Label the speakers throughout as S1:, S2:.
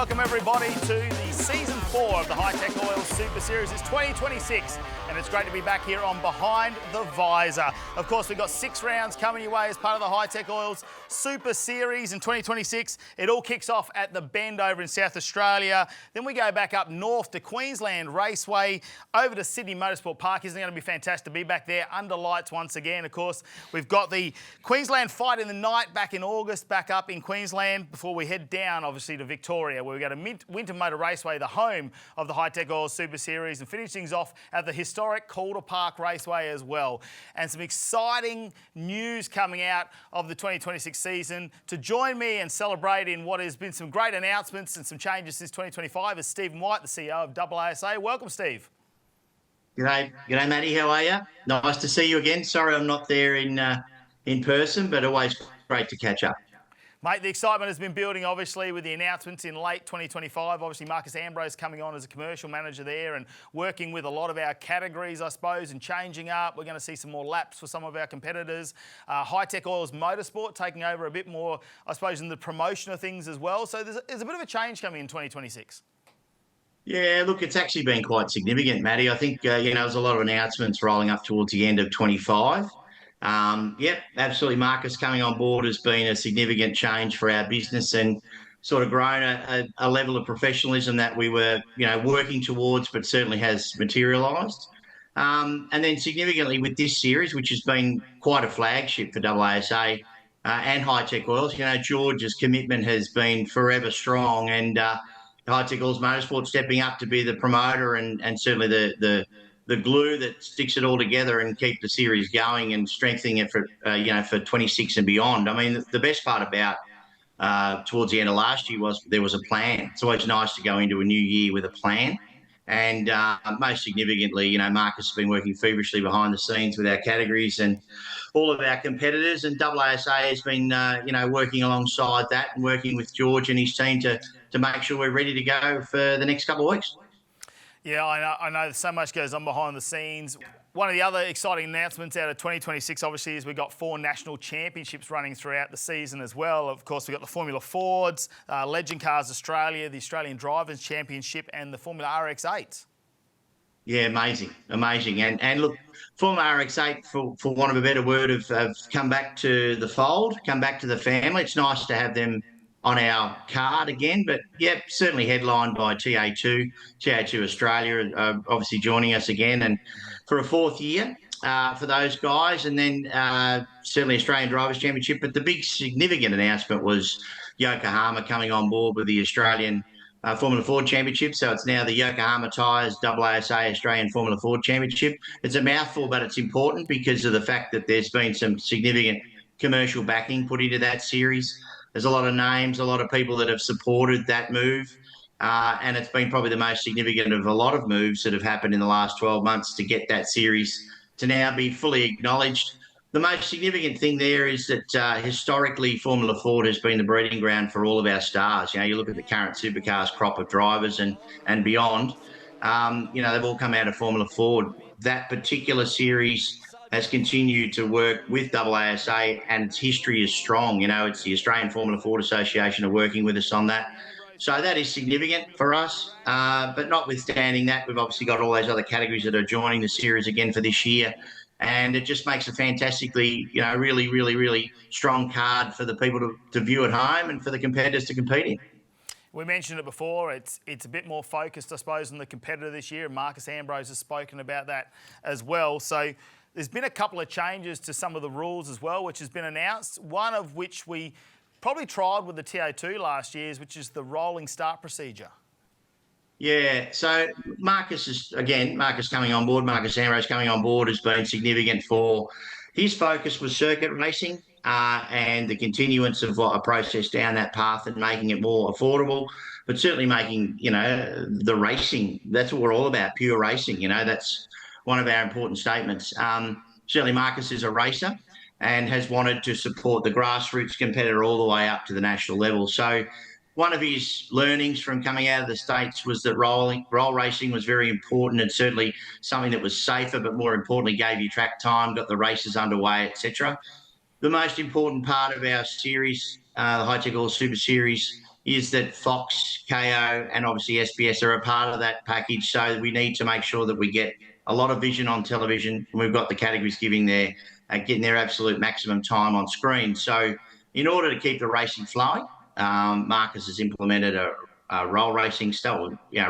S1: welcome everybody to the Season 4 of the Hi-Tec Oils Super Series. It's 2026 and it's great to be back here on Behind the Visor. Of course, we've got 6 rounds coming your way as part of the Hi-Tec Oils Super Series in 2026. It all kicks off at the Bend over in South Australia. Then we go back up north to Queensland Raceway, over to Sydney Motorsport Park. Isn't it going to be fantastic to be back there under lights once again? Of course, we've got the Queensland Fight in the Night back in August, back up in Queensland before we head down, obviously, to Victoria, where we go to Winter Motor Raceway, the home of the Hi-Tec Oils Super Series, and finish things off at the historic Calder Park Raceway as well. And some exciting news coming out of the 2026 season. To join me and celebrate in what has been some great announcements and some changes since 2025 is Stephen Whyte, the CEO of AASA. Welcome, Steve.
S2: G'day, Matty. How are you? Nice to see you again. Sorry I'm not there in person, but always great to catch up.
S1: Mate, the excitement has been building, obviously, with the announcements in late 2025. Obviously, Marcus Ambrose coming on as a commercial manager there and working with a lot of our categories, I suppose, and changing up. We're going to see some more laps for some of our competitors. Hi-Tec Oils Motorsport taking over a bit more, I suppose, in the promotion of things as well. So there's a bit of a change coming in 2026.
S2: Yeah, look, it's actually been quite significant, Matty. I think, there's a lot of announcements rolling up towards the end of 25. Yep, absolutely. Marcus coming on board has been a significant change for our business and sort of grown a level of professionalism that we were, working towards, but certainly has materialised. And then significantly with this series, which has been quite a flagship for AASA and Hi-Tec Oils, George's commitment has been forever strong, and Hi-Tec Oils Motorsport stepping up to be the promoter and certainly the glue that sticks it all together and keep the series going and strengthening it for 26 and beyond. I mean, the best part about towards the end of last year was there was a plan. It's always nice to go into a new year with a plan. And most significantly, Marcus has been working feverishly behind the scenes with our categories and all of our competitors. And AASA has been, working alongside that and working with George and his team to make sure we're ready to go for the next couple of weeks.
S1: Yeah, I know so much goes on behind the scenes. One of the other exciting announcements out of 2026, obviously, is we've got 4 national championships running throughout the season as well. Of course, we've got the Formula Fords, Legend Cars Australia, the Australian Drivers' Championship, and the Formula RX-8.
S2: Yeah, amazing. And look, Formula RX-8, for want of a better word, have come back to the fold, come back to the family. It's nice to have them on our card again, but yeah, certainly headlined by TA2 Australia, obviously joining us again, and for a 4th year for those guys, and then certainly Australian Drivers' Championship. But the big significant announcement was Yokohama coming on board with the Australian Formula Ford Championship. So it's now the Yokohama Tyres AASA Australian Formula Ford Championship. It's a mouthful, but it's important because of the fact that there's been some significant commercial backing put into that series. There's a lot of names, a lot of people that have supported that move. And it's been probably the most significant of a lot of moves that have happened in the last 12 months to get that series to now be fully acknowledged. The most significant thing there is that historically Formula Ford has been the breeding ground for all of our stars. You look at the current supercars crop of drivers and beyond, they've all come out of Formula Ford. That particular series has continued to work with AASA, and its history is strong. It's the Australian Formula Ford Association are working with us on that. So that is significant for us. But notwithstanding that, we've obviously got all those other categories that are joining the series again for this year. And it just makes a fantastically, really, really, really strong card for the people to view at home and for the competitors to compete in.
S1: We mentioned it before, it's a bit more focused, I suppose, on the competitor this year. Marcus Ambrose has spoken about that as well. So there's been a couple of changes to some of the rules as well, which has been announced, one of which we probably trialled with the TA2 last year, which is the rolling start procedure.
S2: Yeah, so Marcus coming on board, Marcus Ambrose coming on board has been significant for his focus was circuit racing and the continuance of a process down that path and making it more affordable, but certainly making, the racing, that's what we're all about, pure racing, that's one of our important statements. Certainly Marcus is a racer and has wanted to support the grassroots competitor all the way up to the national level. So one of his learnings from coming out of the States was that roll racing was very important and certainly something that was safer, but more importantly gave you track time, got the races underway, etc. The most important part of our series, the Hi-Tec Oils Super Series, is that Fox, KO, and obviously SBS are a part of that package. So we need to make sure that we get a lot of vision on television. We've got the categories getting their absolute maximum time on screen. So in order to keep the racing flowing, Marcus has implemented a roll racing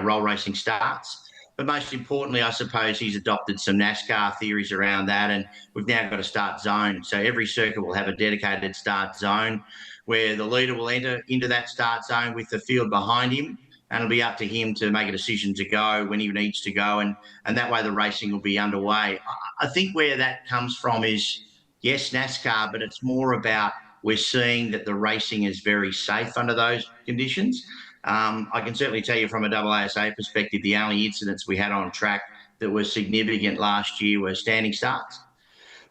S2: roll racing starts. But most importantly, I suppose he's adopted some NASCAR theories around that, and we've now got a start zone. So every circuit will have a dedicated start zone where the leader will enter into that start zone with the field behind him, and it'll be up to him to make a decision to go when he needs to go, and that way the racing will be underway. I think where that comes from is, yes, NASCAR, but it's more about we're seeing that the racing is very safe under those conditions. I can certainly tell you from a AASA perspective, the only incidents we had on track that were significant last year were standing starts.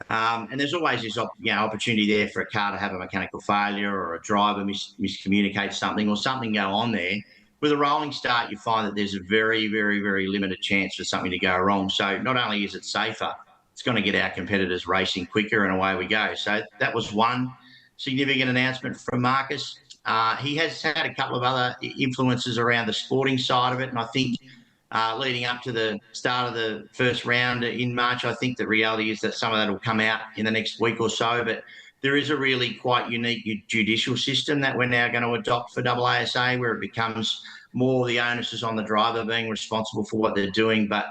S2: And there's always this opportunity there for a car to have a mechanical failure or a driver miscommunicate something or something go on there. With a rolling start, you find that there's a very, very, very limited chance for something to go wrong. So not only is it safer, it's going to get our competitors racing quicker, and away we go. So that was one significant announcement from Marcus. He has had a couple of other influences around the sporting side of it, and I think leading up to the start of the first round in March, I think the reality is that some of that will come out in the next week or so. But there is a really quite unique judicial system that we're now going to adopt for AASA, where it becomes more the onus is on the driver being responsible for what they're doing, but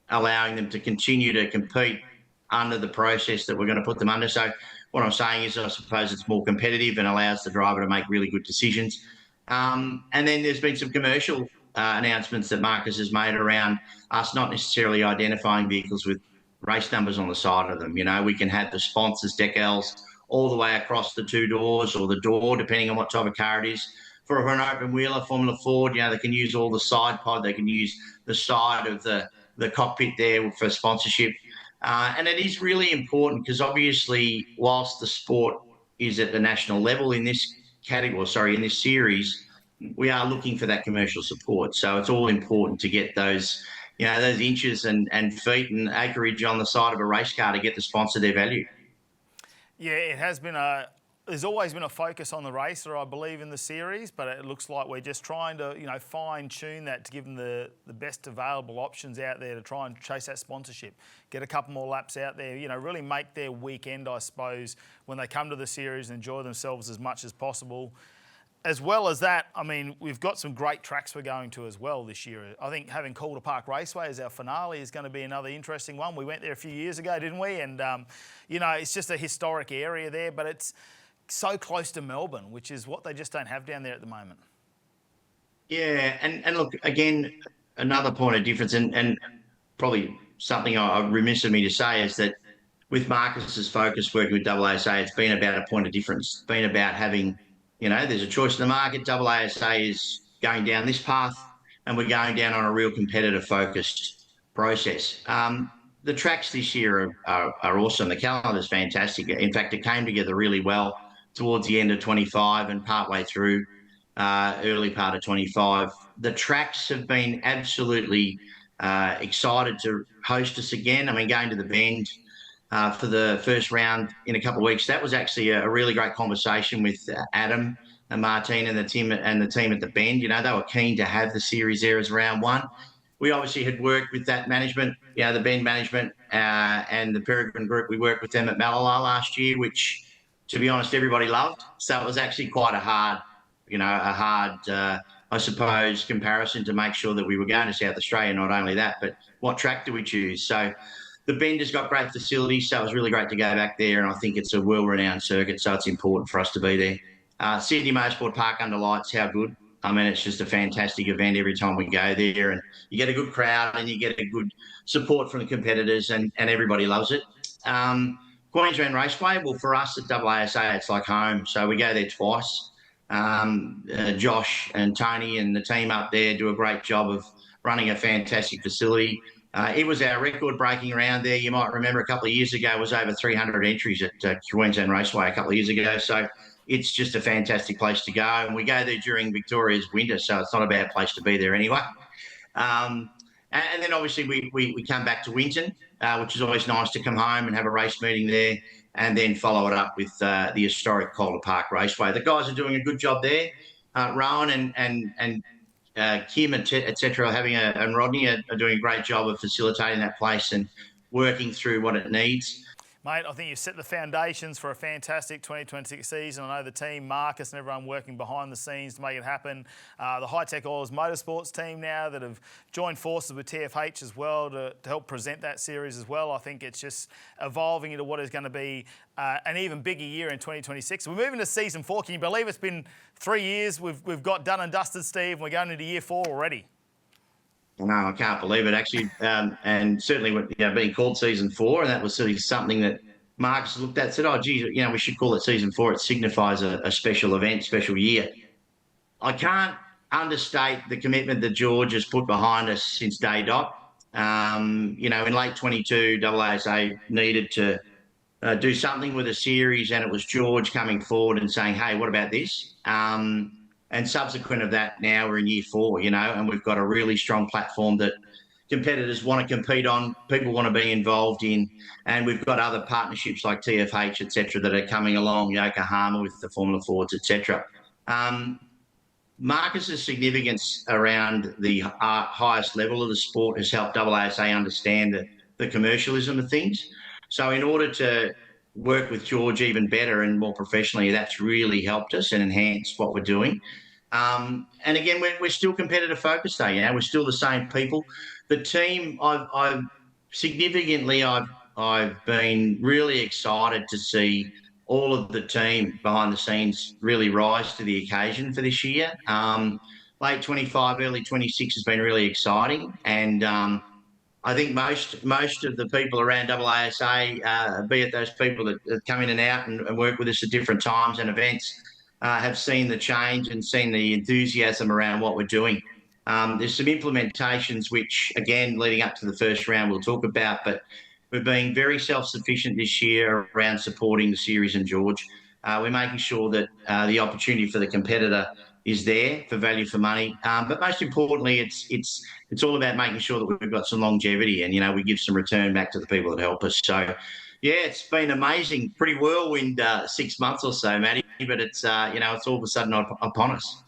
S2: allowing them to continue to compete under the process that we're going to put them under. So what I'm saying is, I suppose it's more competitive and allows the driver to make really good decisions. And then there's been some commercial announcements that Marcus has made around us not necessarily identifying vehicles with race numbers on the side of them. You know, we can have the sponsors decals all the way across the two doors or the door, depending on what type of car it is. For an open wheeler, Formula Ford, they can use all the side pod. They can use the side of the cockpit there for sponsorship. And it is really important because obviously, whilst the sport is at the national level in this category, in this series, we are looking for that commercial support. So it's all important to get those, those inches and feet and acreage on the side of a race car to get the sponsor their value.
S1: Yeah, it has been there's always been a focus on the racer, I believe, in the series, but it looks like we're just trying to, fine-tune that to give them the best available options out there to try and chase that sponsorship, get a couple more laps out there, really make their weekend, I suppose, when they come to the series and enjoy themselves as much as possible. As well as that, we've got some great tracks we're going to as well this year. I think having Calder Park Raceway as our finale is going to be another interesting one. We went there a few years ago, didn't we? And, it's just a historic area there, but it's so close to Melbourne, which is what they just don't have down there at the moment. Yeah,
S2: and look, again, another point of difference, and probably something remiss of me to say is that with Marcus's focus working with AASA, it's been about a point of difference. It's been about having, there's a choice in the market. AASA is going down this path, and we're going down on a real competitive focused process. The tracks this year are awesome. The calendar is fantastic. In fact, it came together really well towards the end of 25 and partway through early part of 25. The tracks have been absolutely excited to host us again. Going to the Bend for the first round in a couple of weeks, that was actually a really great conversation with Adam and Martine and the team at the Bend. They were keen to have the series there as round one. We obviously had worked with that management, the Bend management and the Peregrine Group. We worked with them at Malala last year, which, to be honest, everybody loved. So it was actually quite a hard, I suppose, comparison to make sure that we were going to South Australia. Not only that, but what track do we choose? So the Bend has got great facilities, so it was really great to go back there, and I think it's a well-renowned circuit, so it's important for us to be there. Sydney Motorsport Park under lights, how good. It's just a fantastic event every time we go there, and you get a good crowd and you get a good support from the competitors, and everybody loves it. Queensland Raceway, well, for us at AASA, it's like home, so we go there twice. Josh and Tony and the team up there do a great job of running a fantastic facility. It was our record-breaking round there. You might remember a couple of years ago, it was over 300 entries at Queensland Raceway a couple of years ago. So it's just a fantastic place to go. And we go there during Victoria's winter, so it's not a bad place to be there anyway. And then obviously we come back to Winton, which is always nice to come home and have a race meeting there, and then follow it up with the historic Calder Park Raceway. The guys are doing a good job there. Rowan and Kim, etc., and Rodney are doing a great job of facilitating that place and working through what it needs.
S1: Mate, I think you've set the foundations for a fantastic 2026 season. I know the team, Marcus and everyone working behind the scenes to make it happen. The Hi-Tec Oils Motorsports team now that have joined forces with TFH as well to help present that series as well. I think it's just evolving into what is going to be an even bigger year in 2026. We're moving to season 4. Can you believe it's been 3 years? We've got done and dusted, Steve, and we're going into year 4 already.
S2: No, I can't believe it, actually. And certainly being called season 4, and that was sort of something that Marcus looked at and said, oh, geez, we should call it season 4. It signifies a special event, special year. I can't understate the commitment that George has put behind us since day dot. In late 22, AASA needed to do something with a series, and it was George coming forward and saying, hey, what about this? And subsequent of that, now we're in year 4, and we've got a really strong platform that competitors want to compete on, people want to be involved in, and we've got other partnerships like TFH, etc., that are coming along, Yokohama with the Formula Fords, etc. Marcus's significance around the highest level of the sport has helped AASA understand the commercialism of things. So in order to work with George even better and more professionally, that's really helped us and enhanced what we're doing. And again, we're still competitor focused, though. We're still the same people. The team, I've been really excited to see all of the team behind the scenes really rise to the occasion for this year. Late 25, early 26 has been really exciting, and I think most of the people around AASA, be it those people that come in and out and work with us at different times and events, have seen the change and seen the enthusiasm around what we're doing. There's some implementations which, again, leading up to the first round, we'll talk about, but we're being very self-sufficient this year around supporting the series and George. We're making sure that the opportunity for the competitor is there for value for money. But most importantly, it's all about making sure that we've got some longevity and, we give some return back to the people that help us. So, yeah, it's been amazing. Pretty whirlwind 6 months or so, Matty, but it's all of a sudden upon us.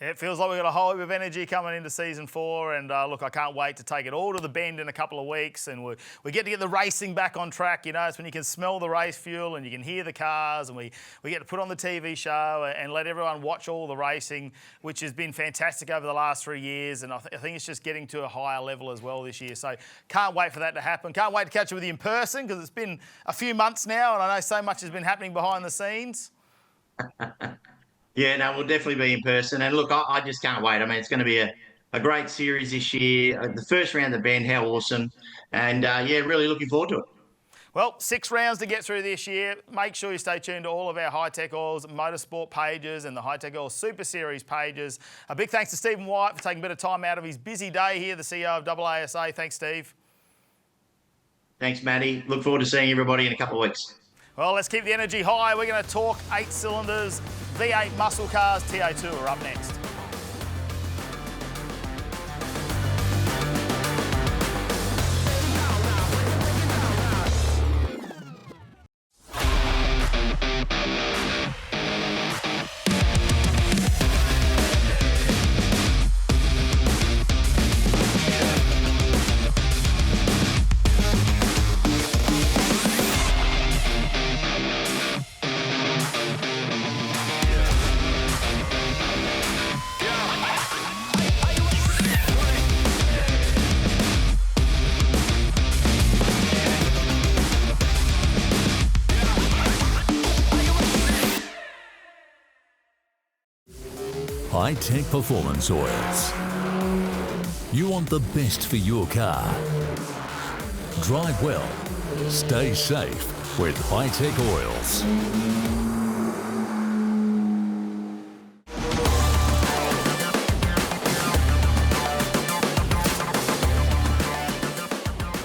S1: It feels like we've got a whole heap of energy coming into season 4, and look, I can't wait to take it all to the bend in a couple of weeks, and we get to get the racing back on track. It's when you can smell the race fuel and you can hear the cars, and we get to put on the TV show and let everyone watch all the racing, which has been fantastic over the last 3 years, and I think it's just getting to a higher level as well this year. So can't wait for that to happen. Can't wait to catch up with you in person, because it's been a few months now, and I know so much has been happening behind the scenes.
S2: Yeah, no, we'll definitely be in person. And look, I just can't wait. I mean, it's going to be a great series this year. The first round of the bend, how awesome. And, really looking forward to it.
S1: Well, 6 rounds to get through this year. Make sure you stay tuned to all of our Hi-Tec Oils Motorsport pages and the Hi-Tec Oils Super Series pages. A big thanks to Stephen Whyte for taking a bit of time out of his busy day here, the CEO of AASA. Thanks, Steve. Thanks,
S2: Matty. Look forward to seeing everybody in a couple of weeks.
S1: Well, let's keep the energy high. We're going to talk 8 cylinders, V8 muscle cars. TA2 are up next.
S3: Hi-Tec Performance Oils. You want the best for your car. Drive well, stay safe with Hi-Tec Oils.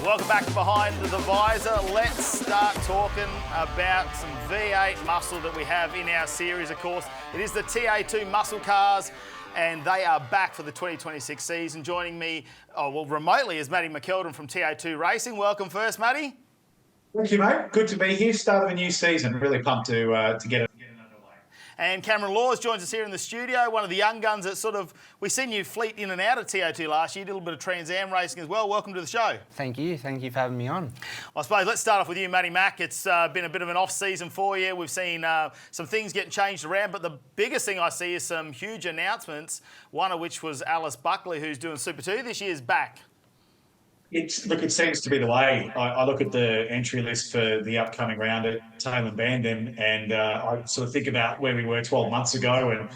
S1: Welcome back to Behind the Visor. Let's start talking about some V8 muscle that we have in our series, of course. It is the TA2 muscle cars, and they are back for the 2026 season. Joining me, remotely, is Matty MacKelden from TA2 Racing. Welcome first, Matty.
S4: Thank you, mate. Good to be here. Start of a new season. Really pumped to get it underway.
S1: And Cameron Laws joins us here in the studio, one of the young guns that we've seen you fleet in and out of TO2 last year, did a little bit of Trans Am racing as well. Welcome to the show.
S4: Thank you for having me on.
S1: I suppose let's start off with you, Matty Mac. It's been a bit of an off-season for you. We've seen some things getting changed around, but the biggest thing I see is some huge announcements, one of which was Alice Buckley, who's doing Super 2 this year's back.
S5: It seems to be the way. I look at the entry list for the upcoming round at Tail and Bandon, and I sort of think about where we were 12 months ago and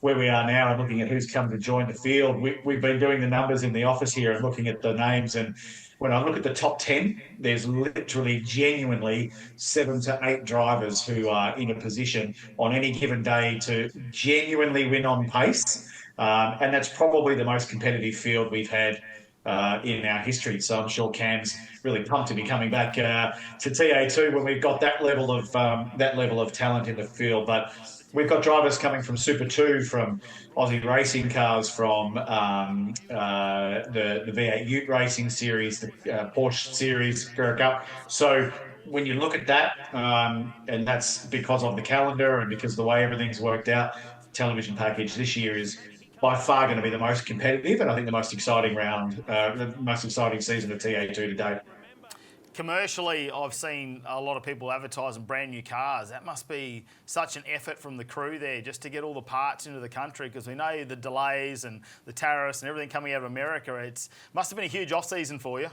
S5: where we are now, and looking at who's come to join the field. We've been doing the numbers in the office here and looking at the names, and when I look at the top 10, there's literally genuinely 7 to 8 drivers who are in a position on any given day to genuinely win on pace, and that's probably the most competitive field we've had in our history. So I'm sure Cam's really pumped to be coming back to TA2 when we've got that level of talent in the field. But we've got drivers coming from Super 2, from Aussie racing cars, from the V8 Ute Racing Series, the Porsche Series, Cup. So when you look at that, and that's because of the calendar and because of the way everything's worked out, the television package this year is by far going to be the most competitive, and I think the most exciting round, the most exciting season of TA2 to date.
S1: Commercially, I've seen a lot of people advertising brand new cars. That must be such an effort from the crew there just to get all the parts into the country, because we know the delays and the tariffs and everything coming out of America. It must have been a huge off-season for you.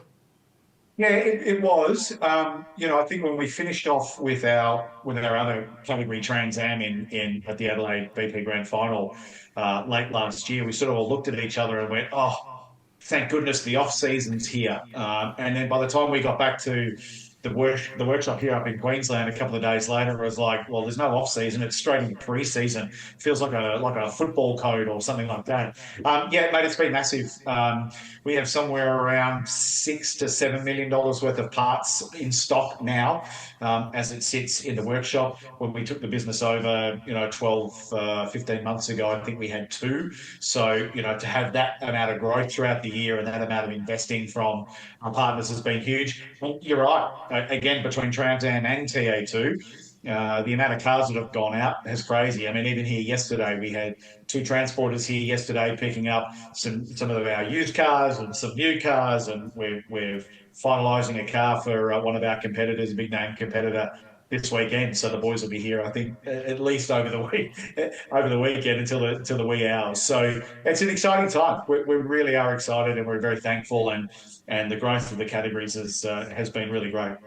S5: Yeah, it was. I think when we finished off with our other category Trans Am at the Adelaide BP Grand Final late last year, we sort of all looked at each other and went, "Oh, thank goodness the off season's here." And then by the time we got back to the workshop here up in Queensland a couple of days later, it was like, well, there's no off season; it's straight into pre-season. Feels like a football code or something like that. Yeah, mate, it's been massive. We have somewhere around $6 to $7 million worth of parts in stock now, as it sits in the workshop. When we took the business over, 15 months ago, I think we had 2. So, to have that amount of growth throughout the year and that amount of investing from our partners has been huge. And you're right. Again, between Trans Am and TA2, the amount of cars that have gone out is crazy. I mean, even here yesterday, we had 2 transporters here yesterday picking up some of our used cars and some new cars, and we're finalising a car for one of our competitors, a big name competitor, this weekend. So the boys will be here, I think, at least over the weekend until the wee hours. So it's an exciting time. We really are excited, and we're very thankful, and the growth of the categories has been really great.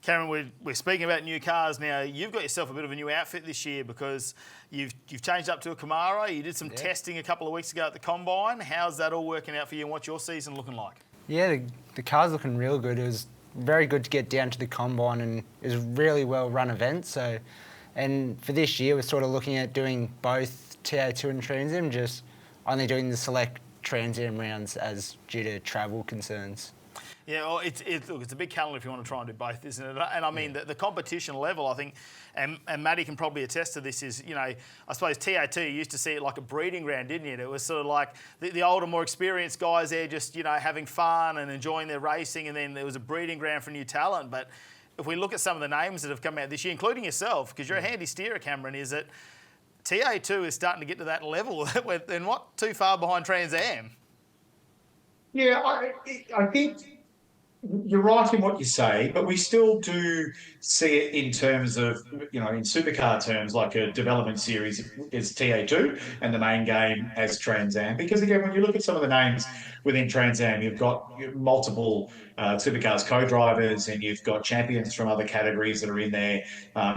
S1: Cameron, we're speaking about new cars now. You've got yourself a bit of a new outfit this year because you've changed up to a Camaro. You did some testing a couple of weeks ago at the Combine. How's that all working out for you, and what's your season looking like?
S4: Yeah, the car's looking real good. It was very good to get down to the Combine, and it was a really well-run event. So, and for this year, we're sort of looking at doing both TA2 and Trans Am, just only doing the select Trans Am rounds as due to travel concerns.
S1: Yeah, well, it's a big calendar if you want to try and do both, isn't it? And I mean, the competition level, I think, and Matty can probably attest to this, is, I suppose TA2, you used to see it like a breeding ground, didn't you? It was sort of like the older, more experienced guys there just, having fun and enjoying their racing, and then there was a breeding ground for new talent. But if we look at some of the names that have come out this year, including yourself, because you're a handy steerer, Cameron, is that TA2 is starting to get to that level and not too far behind Trans Am.
S5: Yeah, I think you're right in what you say, but we still do see it in terms of, in supercar terms, like a development series is TA2 and the main game as Trans Am. Because again, when you look at some of the names within Trans Am, you've got multiple supercars co-drivers, and you've got champions from other categories that are in there.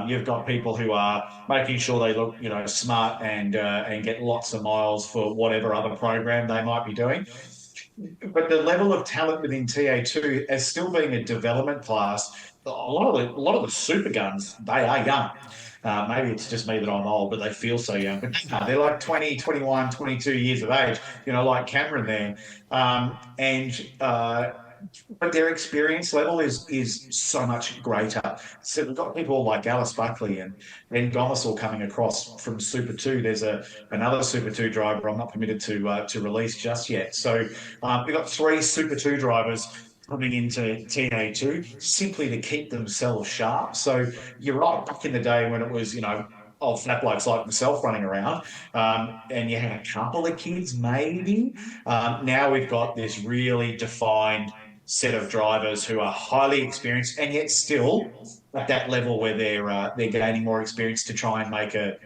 S5: You've got people who are making sure they look, smart and get lots of miles for whatever other program they might be doing. But the level of talent within TA2, as still being a development class, a lot of the super guns, they are young. Maybe it's just me that I'm old, but they feel so young. But they're like 20, 21, 22 years of age, like Cameron there. But their experience level is so much greater. So we've got people like Alice Buckley and Ben Gomes all coming across from Super 2. There's another Super 2 driver I'm not permitted to release just yet. So we've got 3 Super 2 drivers coming into TA2 simply to keep themselves sharp. So you're right, back in the day when it was, old fat blokes like myself running around, and you had a couple of kids maybe. Now we've got this really defined set of drivers who are highly experienced and yet still at that level where they're gaining more experience to try and make a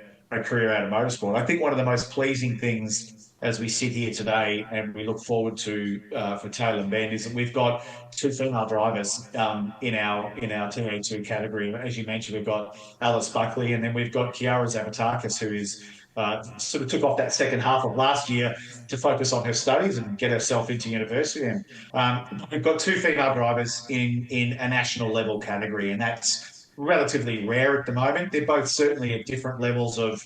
S5: career out of motorsport. I think one of the most pleasing things as we sit here today and we look forward to for Taylor and Ben is that we've got two female drivers in our TA2 category. As you mentioned, we've got Alice Buckley, and then we've got Kiara Zavatakis, who is sort of took off that second half of last year to focus on her studies and get herself into university. And we've got two female drivers in a national level category, and that's relatively rare at the moment. They're both certainly at different levels of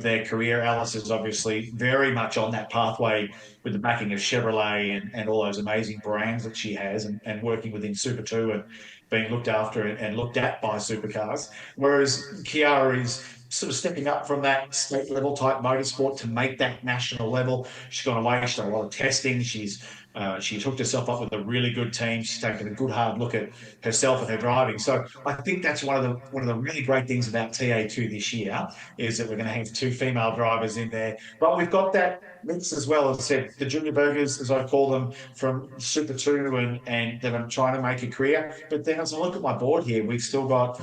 S5: their career. Alice is obviously very much on that pathway with the backing of Chevrolet and all those amazing brands that she has, and working within Super 2 and being looked after and looked at by supercars. Whereas Kiara is sort of stepping up from that state level type motorsport to make that national level. She's gone away, she's done a lot of testing, she's hooked herself up with a really good team. She's taken a good hard look at herself and her driving. So I think that's one of the really great things about TA2 this year is that we're going to have two female drivers in there. But we've got that mix as well. As I said, the junior burgers, as I call them, from Super 2 and that I'm trying to make a career. But then as I look at my board here, we've still got,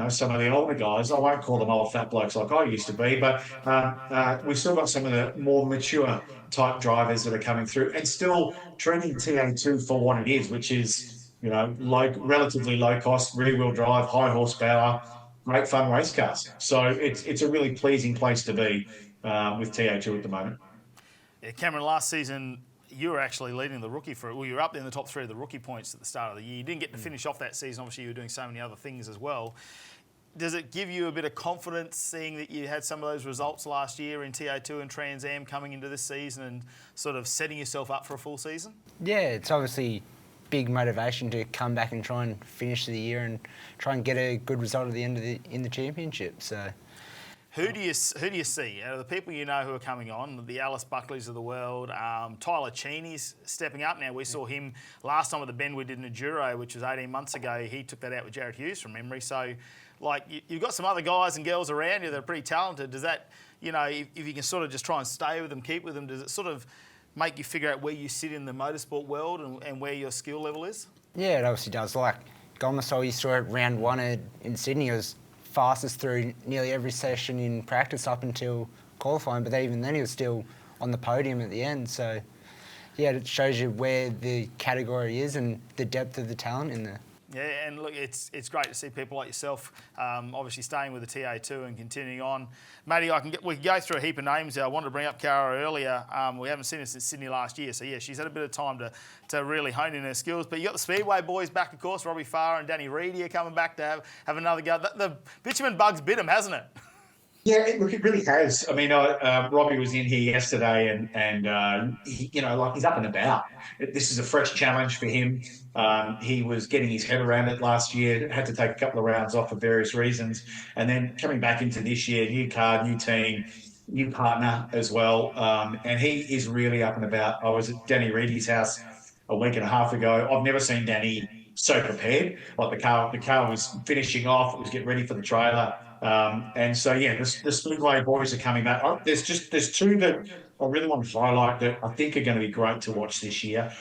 S5: some of the older guys. I won't call them old fat blokes like I used to be, but we've still got some of the more mature type drivers that are coming through and still treating TA2 for what it is, which is, relatively low cost, rear wheel drive, high horsepower, great fun race cars. So it's a really pleasing place to be with TA2 at the moment.
S1: Yeah, Cameron, last season you were actually leading the rookie you were up in the top 3 of the rookie points at the start of the year. You didn't get to finish off that season. Obviously, you were doing so many other things as well. Does it give you a bit of confidence seeing that you had some of those results last year in TA2 and Trans Am coming into this season and sort of setting yourself up for a full season? Yeah,
S4: it's obviously big motivation to come back and try and finish the year and try and get a good result at the end of in the championship. So,
S1: who do you see out of the people who are coming on? The Alice Buckleys of the world. Tyler Cheney's stepping up now. We saw him last time at the bend we did in Enduro, which was 18 months ago. He took that out with Jared Hughes from memory. So, you've got some other guys and girls around you that are pretty talented. Does that, if you can sort of just try and stay with them, keep with them, does it sort of make you figure out where you sit in the motorsport world and where your skill level is? Yeah,
S4: it obviously does. Like Gomasol, you saw it round 1 in Sydney. It was fastest through nearly every session in practice up until qualifying, but even then he was still on the podium at the end. So, yeah, it shows you where the category is and the depth of the talent in there.
S1: Yeah, and look, it's great to see people like yourself, obviously staying with the TA2 and continuing on. Matty, we can go through a heap of names. I wanted to bring up Cara earlier. We haven't seen her since Sydney last year, so yeah, she's had a bit of time to really hone in her skills. But you got the Speedway boys back, of course. Robbie Farr and Danny Reedy are coming back to have another go. The bitumen bug's bit him, hasn't it?
S5: Yeah, look, it really has. I mean, Robbie was in here yesterday, and he's up and about. This is a fresh challenge for him. He was getting his head around it last year. Had to take a couple of rounds off for various reasons, and then coming back into this year, new car, new team, new partner as well. And he is really up and about. I was at Danny Reedy's house a week and a half ago. I've never seen Danny so prepared. Like the car was finishing off. It was getting ready for the trailer. And so, yeah, the Speedway boys are coming back. There's two that I really want to highlight that I think are going to be great to watch this year,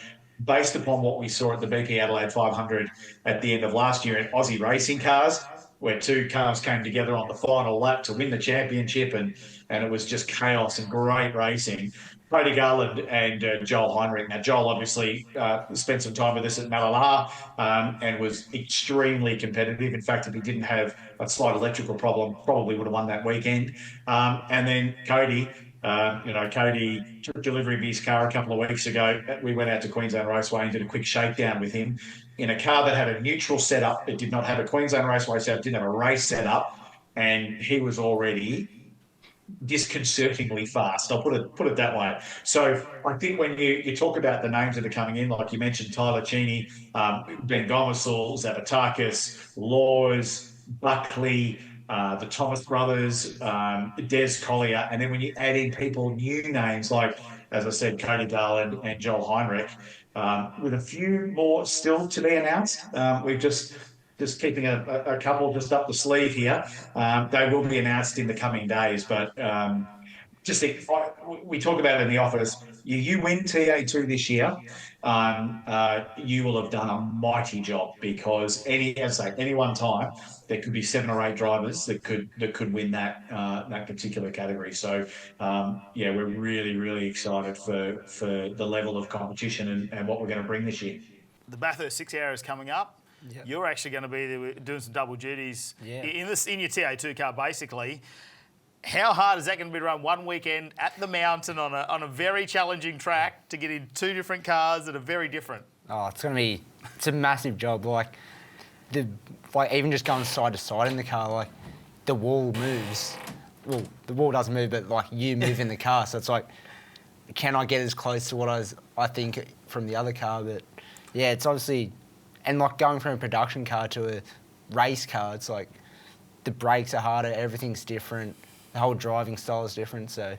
S5: based upon what we saw at the BP Adelaide 500 at the end of last year in Aussie racing cars, where two cars came together on the final lap to win the championship, and it was just chaos and great racing. Cody Garland and Joel Heinrich. Now, Joel obviously spent some time with us at Malala and was extremely competitive. In fact, if he didn't have a slight electrical problem, probably would have won that weekend. And then Cody, Cody took delivery of his car a couple of weeks ago. We went out to Queensland Raceway and did a quick shakedown with him in a car that had a neutral setup. It did not have a Queensland Raceway setup, didn't have a race setup, and he was already disconcertingly fast. I'll put it that way. So I think when you talk about the names that are coming in, like you mentioned, Tyler Cheney, Ben Gomasol, Zavatakis, Laws, Buckley, the Thomas brothers, Des Collier, and then when you add in people, new names like, as I said, Cody Garland and Joel Heinrich, with a few more still to be announced. We've just just keeping a couple just up the sleeve here. They will be announced in the coming days, but just think, we talk about it in the office. You win TA2 this year, you will have done a mighty job, because any one time there could be 7 or 8 drivers that could win that particular category. So we're really excited for the level of competition and what we're going to bring this year.
S1: The Bathurst 6 Hour is coming up. Yep. You're actually going to be doing some double duties in your TA2 car, basically. How hard is that going to be to run one weekend at the mountain on a very challenging track to get in 2 different cars that are very different?
S4: Oh, it's a massive job. Like even just going side to side in the car, like the wall moves. Well, the wall doesn't move, but like you move in the car. So it's like, can I get as close to what I think from the other car? But yeah, it's obviously, and like going from a production car to a race car, it's like the brakes are harder, everything's different. The whole driving style is different, so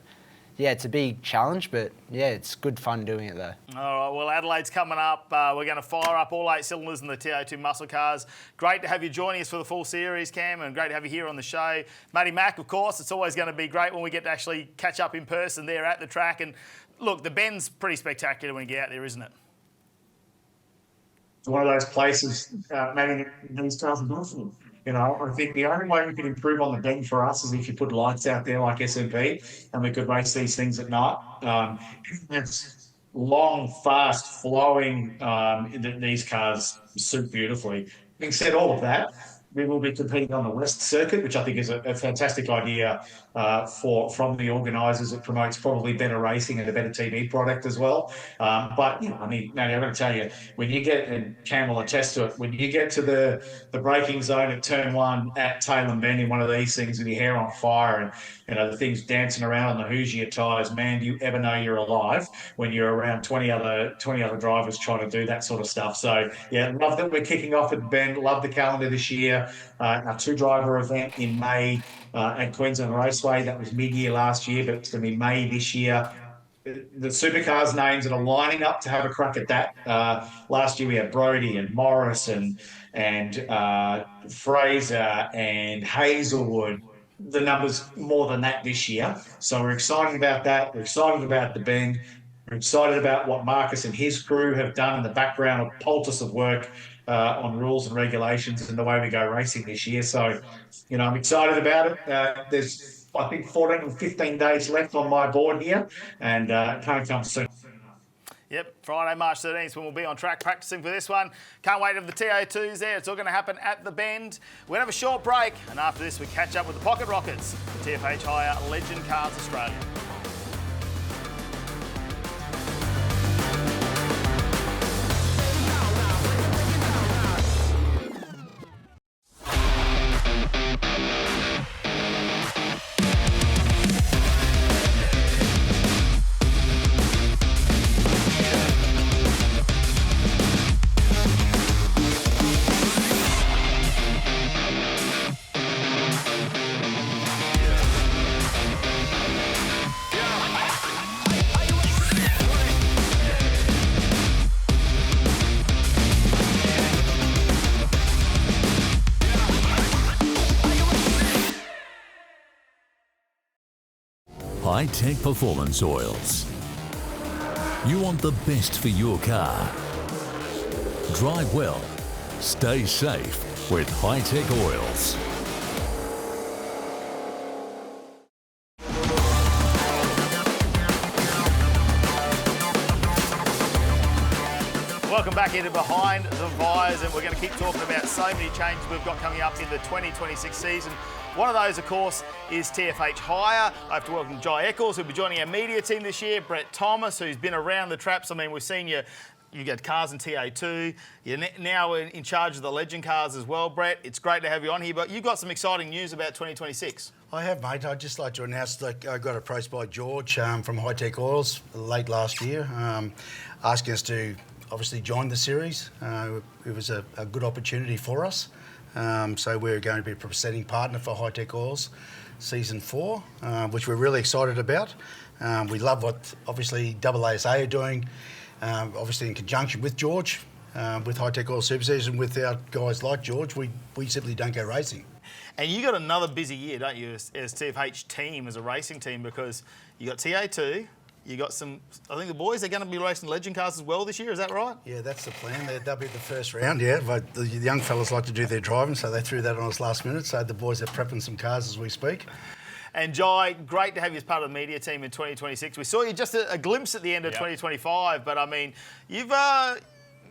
S4: yeah, it's a big challenge, but yeah, it's good fun doing it though.
S1: All right, well, Adelaide's coming up. We're going to fire up all 8 cylinders in the TA2 muscle cars. Great to have you joining us for the full series, Cam, and great to have you here on the show. Matty Mac, of course, it's always going to be great when we get to actually catch up in person there at the track. And look, the bend's pretty spectacular when you get out there, isn't it?
S5: It's one of those places, Matty, these cars are beautiful. I think the only way we can improve on the bend for us is if you put lights out there like SMP, and we could race these things at night. It's long, fast, flowing. These cars suit beautifully. Having said all of that, we will be competing on the West Circuit, which I think is a fantastic idea from the organisers. It promotes probably better racing and a better TV product as well. But Matty, I've got to tell you, when you get, and Cam will attest to it, when you get to the braking zone at Turn 1 at Taylor Bend in one of these things with your hair on fire and the things dancing around on the Hoosier tyres, man, do you ever know you're alive when you're around 20 other drivers trying to do that sort of stuff. So yeah, love that we're kicking off at Bend. Love the calendar this year. Our 2-driver event in May at Queensland Raceway. That was mid-year last year, but it's going to be May this year. The supercars names that are lining up to have a crack at that. Last year we had Brodie and Morris and Fraser and Hazelwood. The number's more than that this year. So we're excited about that. We're excited about the Bend. We're excited about what Marcus and his crew have done in the background, a poultice of work on rules and regulations and the way we go racing this year. So, I'm excited about it. There's, I think, 14 or 15 days left on my board here, and can't come soon.
S1: Yep, Friday, March 13th, when we'll be on track practicing for this one. Can't wait to have the TA2s there. It's all going to happen at the Bend. We're going to have a short break, and after this, we catch up with the Pocket Rockets, the TFH Hire Legend Cars Australia.
S3: Hi-Tec Performance Oils. You want the best for your car. Drive well, stay safe with Hi-Tec Oils.
S1: Welcome back into Behind the Visor, and we're going to keep talking about so many changes we've got coming up in the 2026 season. One of those, of course, is TFH Hire. I have to welcome Jai Eccles, who'll be joining our media team this year. Brett Thomas, who's been around the traps. I mean, we've seen you got cars in TA2. You're now in charge of the Legend cars as well, Brett. It's great to have you on here, but you've got some exciting news about 2026.
S6: I have, mate. I'd just like to announce that I got approached by George from Hi-Tec Oils late last year, asking us to obviously join the series. It was a good opportunity for us. So we're going to be a presenting partner for Hi-Tec Oils Season 4, which we're really excited about. We love what obviously AASA are doing, obviously in conjunction with George. with Hi-Tec Oils Super Series, and without guys like George, we simply don't go racing.
S1: And you got another busy year, don't you, as TFH team, as a racing team, because you got TA2, you got some, I think the boys are going to be racing legend cars as well this year, is that right?
S6: Yeah, that's the plan. They'll be the first round, yeah. But the young fellas like to do their driving, so they threw that on us last minute. So the boys are prepping some cars as we speak.
S1: And Jai, great to have you as part of the media team in 2026. We saw you just a glimpse at the end of 2025, but I mean, you've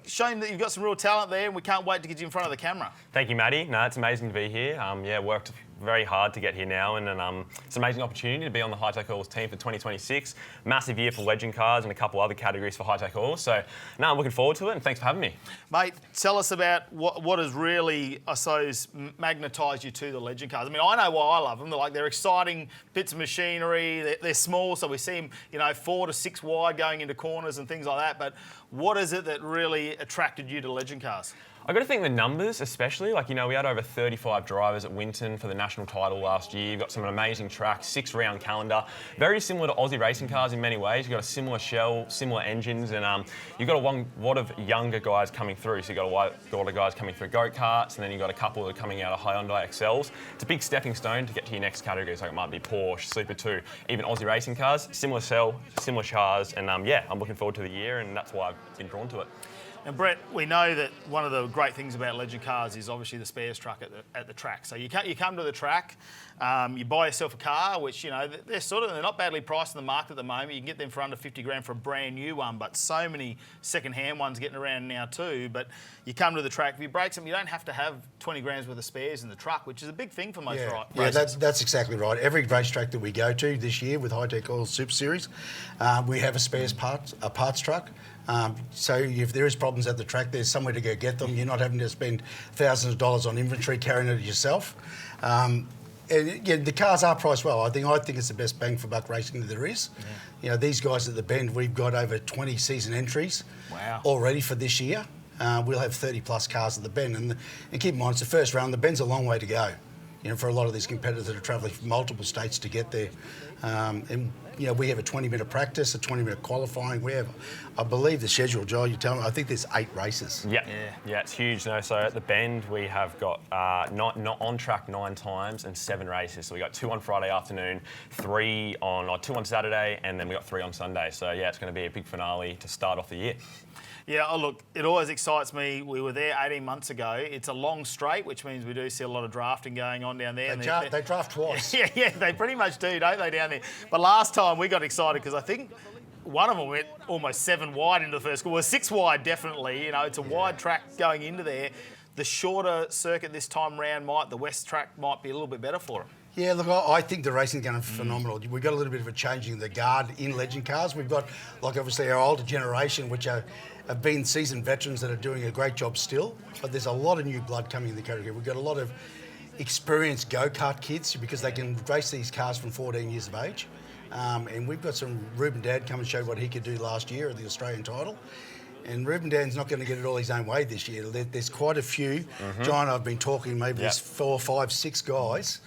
S1: shown that you've got some real talent there, and we can't wait to get you in front of the camera.
S7: Thank you, Matty. No, it's amazing to be here. Worked very hard to get here now, and it's an amazing opportunity to be on the Hi-Tec Oils team for 2026. Massive year for legend cars and a couple other categories for Hi-Tec Oils. So, no, I'm looking forward to it, and thanks for having me.
S1: Mate, tell us about what has really, I suppose, magnetised you to the legend cars. I mean, I know why I love them. They're exciting bits of machinery. They're small, so we see them, 4 to 6 wide going into corners and things like that. But what is it that really attracted you to legend cars?
S7: I've got to think the numbers, especially. We had over 35 drivers at Winton for the national title last year. You've got some amazing tracks, 6-round calendar. Very similar to Aussie racing cars in many ways. You've got a similar shell, similar engines, and you've got a lot of younger guys coming through. So you've got a lot of guys coming through go-karts, and then you've got a couple that are coming out of Hyundai XLs. It's a big stepping stone to get to your next categories. It might be Porsche, Super 2, even Aussie racing cars. Similar shell, similar cars, and I'm looking forward to the year, and that's why I've been drawn to it.
S1: And Brett, we know that one of the great things about legend cars is obviously the spares truck at the track. So you come to the track, you buy yourself a car, which they're not badly priced in the market at the moment. You can get them for under 50 grand for a brand new one, but so many second-hand ones getting around now too. But you come to the track, if you break something, you don't have to have 20 grand's worth of spares in the truck, which is a big thing for most racers.
S6: Yeah, that's exactly right. Every racetrack that we go to this year with Hi-Tec Oils Super Series, we have a parts truck. So if there is problems at the track, there's somewhere to go get them. You're not having to spend thousands of dollars on inventory carrying it yourself. The cars are priced well. I think it's the best bang for buck racing that there is. Yeah. These guys at the Bend, we've got over 20 season entries already for this year. We'll have 30 plus cars at the Bend, and keep in mind it's the first round. The Bend's a long way to go. For a lot of these competitors that are travelling from multiple states to get there. We have a 20-minute practice, a 20-minute qualifying. We have, I believe, the schedule, Joel, you tell me, I think there's 8 races.
S7: Yeah, it's huge. So at the Bend, we have got not on track 9 times and 7 races. So we got 2 on Friday afternoon, 2 on Saturday, and then we got 3 on Sunday. So it's going to be a big finale to start off the year.
S1: Yeah, look, it always excites me. We were there 18 months ago. It's a long straight, which means we do see a lot of drafting going on down there.
S6: They draft twice.
S1: Yeah, they pretty much do, don't they, down there? But last time we got excited because I think one of them went almost 7 wide into the first school. Well, 6 wide, definitely. It's a wide track going into there. The shorter circuit this time round the West track might be a little bit better for them.
S6: Yeah, look, I think the racing's going to be phenomenal. We've got a little bit of a changing of the guard in legend cars. We've got, obviously our older generation, which have been seasoned veterans that are doing a great job still, but there's a lot of new blood coming in the category. We've got a lot of experienced go-kart kids because they can race these cars from 14 years of age. And we've got some Ruben Dad come and show what he could do last year at the Australian title. And Ruben Dan's not going to get it all his own way this year. There's quite a few. John, I've been talking, maybe there's 4, 5, 6 guys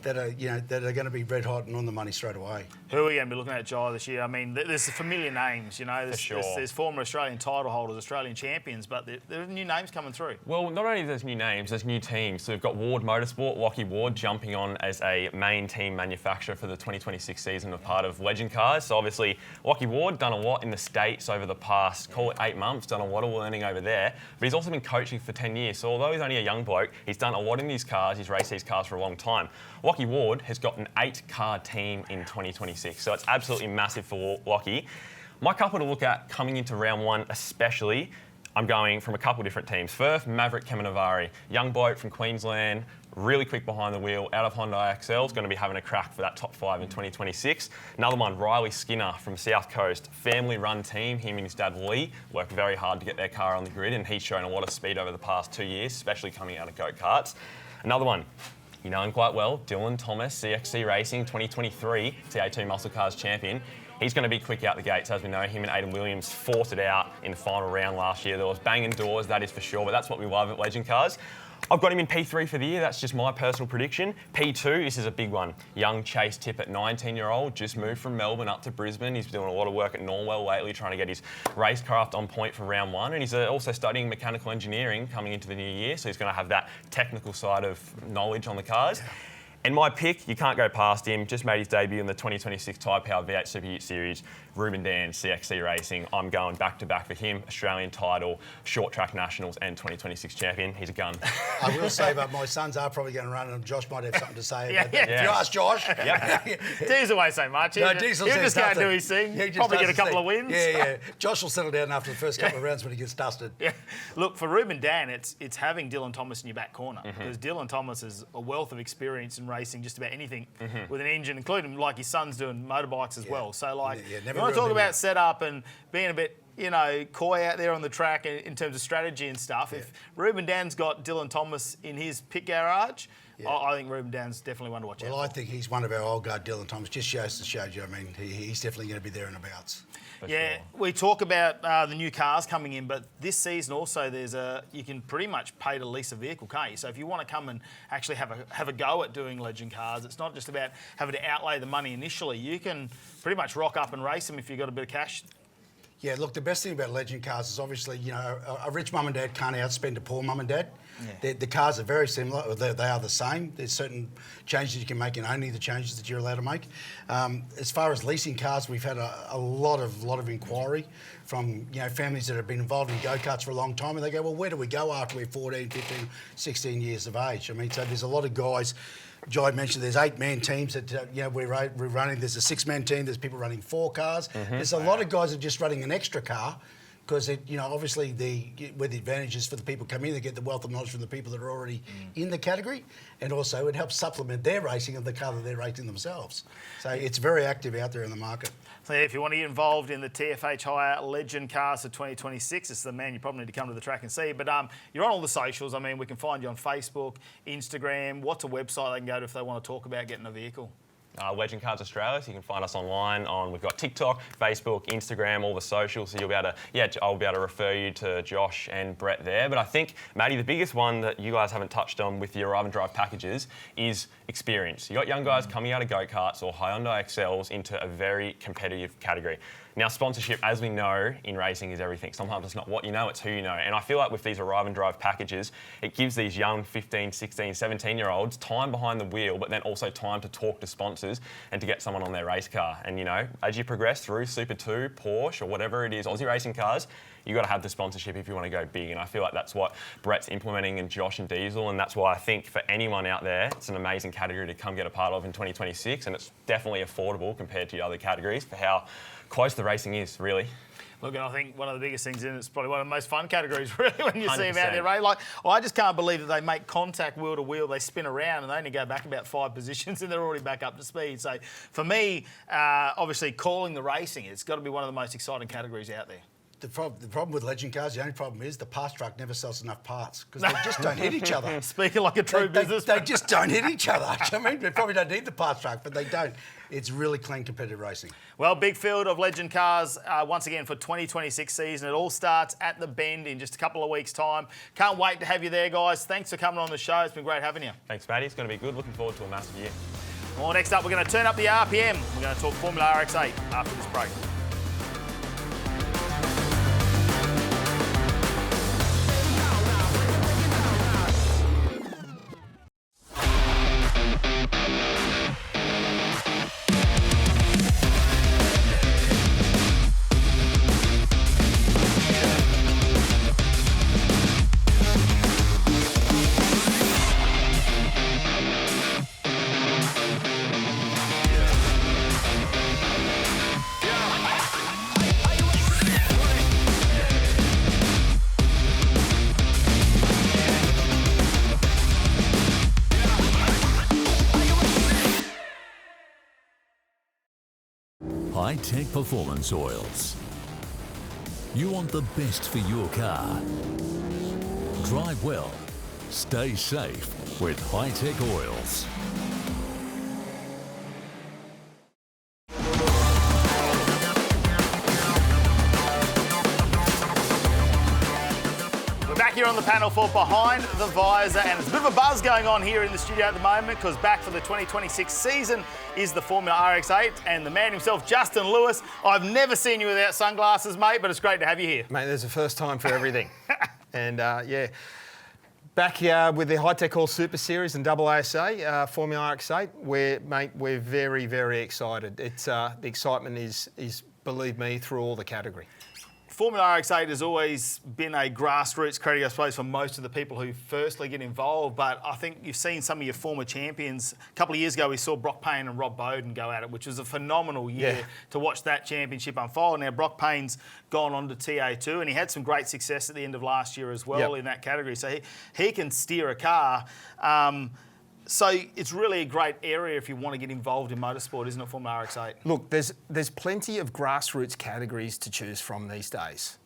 S6: that are going to be red hot and on the money straight away.
S1: Who are we going to be looking at, Jai, this year? I mean, there's familiar names, There's former Australian title holders, Australian champions, but there are new names coming through.
S7: Well, not only there's new names, there's new teams. So we've got Ward Motorsport, Lockie Ward, jumping on as a main team manufacturer for the 2026 season of part of Legend Cars. So obviously, Lockie Ward done a lot in the States over the past, call it 8 months, done a lot of learning over there. But he's also been coaching for 10 years. So although he's only a young bloke, he's done a lot in these cars. He's raced these cars for a long time. Lockie Ward has got an 8-car team in 2026, so it's absolutely massive for Lockie. My couple to look at coming into round 1 especially, I'm going from a couple different teams. First, Matt Cavanagh, young bloke from Queensland, really quick behind the wheel, out of Hyundai XLs, going to be having a crack for that top 5 in 2026. Another one, Riley Skinner from South Coast, family-run team. Him and his dad Lee worked very hard to get their car on the grid, and he's shown a lot of speed over the past 2 years, especially coming out of go-karts. Another one, you know him quite well, Dylan Thomas, CXC Racing 2023 TA2 Muscle Cars champion. He's going to be quick out the gates. As we know, him and Aidan Williams fought it out in the final round last year. There was banging doors, that is for sure, but that's what we love at Legend Cars. I've got him in P3 for the year. That's just my personal prediction. P2, this is a big one. Young Chase Tippett, 19-year-old, just moved from Melbourne up to Brisbane. He's doing a lot of work at Norwell lately, trying to get his racecraft on point for round one. And he's also studying mechanical engineering coming into the new year, so he's going to have that technical side of knowledge on the cars. And my pick, you can't go past him, just made his debut in the 2026 Hi-Power V8 Super Ute Series, Ruben Dan, CXC Racing. I'm going back-to-back for him, Australian title, Short Track Nationals and 2026 champion. He's a gun.
S6: I will say, but my sons are probably going to run, and Josh might have something to say about that.
S1: Yeah.
S6: If you ask Josh.
S1: Diesel won't say much.
S6: No, Diesel
S1: he'll
S6: says
S1: just go and
S6: nothing.
S1: do his thing.
S6: Yeah, he just
S1: Probably
S6: does
S1: get a
S6: his
S1: couple
S6: thing.
S1: of wins.
S6: Yeah. Josh will settle down after the first couple of rounds when he gets dusted.
S1: Yeah. Look, for Ruben Dan, it's having Dylan Thomas in your back corner, because Dylan Thomas is a wealth of experience in racing just about anything with an engine, including like his son's doing motorbikes as well. So like, you want to talk about setup and being a bit, coy out there on the track in terms of strategy and stuff. If Ruben Dan's got Dylan Thomas in his pit garage, I think Ruben Dan's definitely one to watch out.
S6: Well, I think he's one of our old guard, Dylan Thomas. Just shows you. I mean, he's definitely going to be there and abouts.
S1: We talk about the new cars coming in, but this season also you can pretty much pay to lease a vehicle, can't you? So if you want to come and actually have a go at doing legend cars, it's not just about having to outlay the money initially. You can pretty much rock up and race them if you've got a bit of cash.
S6: Yeah, look, the best thing about legend cars is obviously, a rich mum and dad can't outspend a poor mum and dad. Yeah. The cars are very similar. They are the same. There's certain changes you can make and only the changes that you're allowed to make. As far as leasing cars, we've had a lot of inquiry from families that have been involved in go-karts for a long time, and they go, well, where do we go after we're 14, 15, 16 years of age? I mean, so there's a lot of guys. Jai mentioned there's 8-man teams that we're running. There's a 6-man team. There's people running 4 cars. There's a lot of guys that are just running an extra car because obviously where the advantage is for the people coming in, they get the wealth of knowledge from the people that are already in the category, and also it helps supplement their racing of the car that they're racing themselves. So it's very active out there in the market.
S1: So if you want to get involved in the TFH Hire Legend Cars for 2026, it's the man you probably need to come to the track and see. But you're on all the socials. I mean, we can find you on Facebook, Instagram. What's a website they can go to if they want to talk about getting a vehicle?
S7: Legend Cars Australia, so you can find us online we've got TikTok, Facebook, Instagram, all the socials, so you'll be able to, I'll be able to refer you to Josh and Brett there. But I think, Matty, the biggest one that you guys haven't touched on with your Arrive and Drive packages is experience. You got young guys coming out of go-karts or Hyundai XLs into a very competitive category. Now, sponsorship, as we know, in racing is everything. Sometimes it's not what you know, it's who you know. And I feel like with these Arrive and Drive packages, it gives these young 15, 16, 17-year-olds time behind the wheel, but then also time to talk to sponsors and to get someone on their race car. And, as you progress through Super 2, Porsche, or whatever it is, Aussie racing cars, you've got to have the sponsorship if you want to go big. And I feel like that's what Brett's implementing and Josh and Diesel. And that's why I think for anyone out there, it's an amazing category to come get a part of in 2026. And it's definitely affordable compared to the other categories for how close the racing is, really.
S1: Look, and I think one of the biggest things in it's probably one of the most fun categories, really, when you 100%. See them out there, right? Like, I just can't believe that they make contact wheel to wheel, they spin around, and they only go back about 5 positions, and they're already back up to speed. So, for me, obviously, calling the racing, it's got to be one of the most exciting categories out there.
S6: The problem with legend cars, the only problem is the parts truck never sells enough parts because they just don't hit each other.
S1: Speaking like a true businessman.
S6: They just don't hit each other. I mean, they probably don't need the parts truck, but they don't. It's really clean competitive racing.
S1: Well, big field of legend cars once again for 2026 season. It all starts at the Bend in just a couple of weeks' time. Can't wait to have you there, guys. Thanks for coming on the show. It's been great having you.
S7: Thanks, Matty. It's going to be good. Looking forward to a massive year.
S1: Well, next up, we're going to turn up the RPM. We're going to talk Formula RX8 after this break.
S3: Hi-Tec Performance Oils. You want the best for your car. Drive well. Stay safe with Hi-Tec Oils.
S1: We're back here on the panel for Behind the Visor, and there's a bit of a buzz going on here in the studio at the moment because back for the 2026 season is the Formula RX8 and the man himself, Justin Lewis. I've never seen you without sunglasses, mate, but it's great to have you here.
S8: Mate, there's a first time for everything. And back here with the Hi-Tec Oils Super Series and AASA, Formula RX8, we're very, very excited. It's the excitement is, believe me, through all the category.
S1: Formula RX8 has always been a grassroots category, I suppose, for most of the people who firstly get involved. But I think you've seen some of your former champions. A couple of years ago, we saw Brock Payne and Rob Bowden go at it, which was a phenomenal year to watch that championship unfold. Now, Brock Payne's gone on to TA2, and he had some great success at the end of last year as well in that category. So he can steer a car. So it's really a great area if you want to get involved in motorsport, isn't it, Formula RX8?
S8: Look, there's plenty of grassroots categories to choose from these days.